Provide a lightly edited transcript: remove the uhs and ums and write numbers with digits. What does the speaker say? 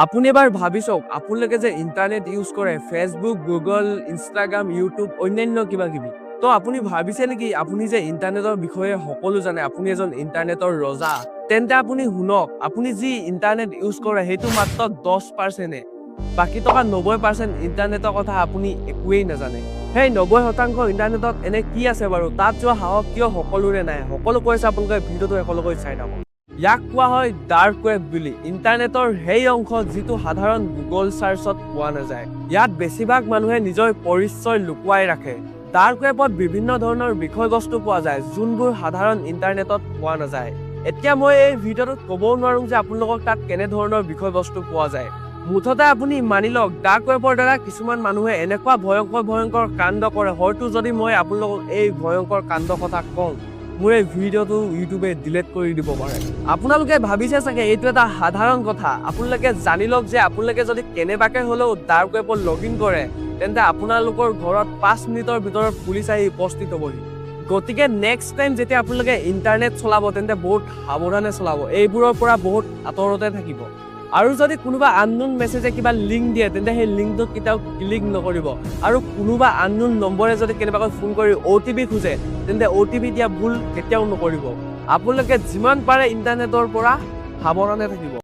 আপুনি এবাৰ ভাবি চাওক আপোনালোকে যে ইণ্টাৰনেট ইউজ কৰে ফেচবুক গুগল ইনষ্টাগ্ৰাম ইউটিউব অন্যান্য কিবা কিবি তো আপুনি ভাবিছে নেকি আপুনি যে ইণ্টাৰনেটৰ বিষয়ে সকলো জানে আপুনি এজন ইণ্টাৰনেটৰ ৰজা তেন্তে আপুনি শুনক আপুনি যি ইণ্টাৰনেট ইউজ কৰে সেইটো মাত্ৰ 10%হে বাকি থকা 90% ইণ্টাৰনেটৰ কথা আপুনি একোৱেই নাজানে সেই 90% ইণ্টাৰনেটত এনে কি আছে বাৰু তাত যোৱা সাহস কিয় সকলোৰে নাই সকলো কৈছে আপোনালোকে ভিডিঅ'টো একেলগে চাই থাকক ইয়াক কোৱা হয় ডাৰ্ক ৱেব বুলি ইণ্টাৰনেটৰ সেই অংশ যিটো সাধাৰণ গুগল চাৰ্চত পোৱা নাযায় ইয়াত বেছিভাগ মানুহে নিজৰ পৰিচয় লুকুৱাই ৰাখে ডাৰ্ক ৱেবত বিভিন্ন ধৰণৰ বিষয়বস্তু পোৱা যায় যোনবোৰ সাধাৰণ ইণ্টাৰনেটত পোৱা নাযায় এতিয়া মই এই ভিডিঅ'টোত ক'বও নোৱাৰো যে আপোনালোকক তাত কেনে ধৰণৰ বিষয়বস্তু পোৱা যায় মুঠতে আপুনি মানি লওক ডাৰ্ক ৱেবৰ দ্বাৰা কিছুমান মানুহে এনেকুৱা ভয়ংকৰ কাণ্ড কৰে হয়তো যদি মই আপোনালোকক এই ভয়ংকৰ কাণ্ড কথা কওঁ মোৰ এই ভিডিঅ'টো ইউটিউবে ডিলিট কৰি দিব পাৰে আপোনালোকে ভাবিছে চাগে এইটো এটা সাধাৰণ কথা আপোনালোকে জানি লওক যে আপোনালোকে যদি কেনেবাকে হলেও ডাৰ্ক ৱেবত লগইন কৰে তেন্তে আপোনালোকৰ ঘৰত 5 মিনিটৰ ভিতৰত পুলিচ আহি উপস্থিত হ'বহি গতিকে নেক্সট টাইম যেতিয়া আপোনালোকে ইণ্টাৰনেট চলাব তেন্তে বহুত সাৱধানে চলাব এইবোৰৰ পৰা বহুত আঁতৰতে থাকিব আৰু যদি কোনোবা আননোন মেছেজে কিবা লিংক দিয়ে তেন্তে সেই লিংকটোত কেতিয়াও ক্লিক নকৰিব আৰু কোনোবা আননোন নম্বৰে যদি কেনেবাকৈ ফোন কৰি OTP খোজে তেন্তে OTP দিয়া ভুল কেতিয়াও নকৰিব আপোনালোকে যিমান পাৰে ইণ্টাৰনেটৰ পৰা সাৱধানে থাকিব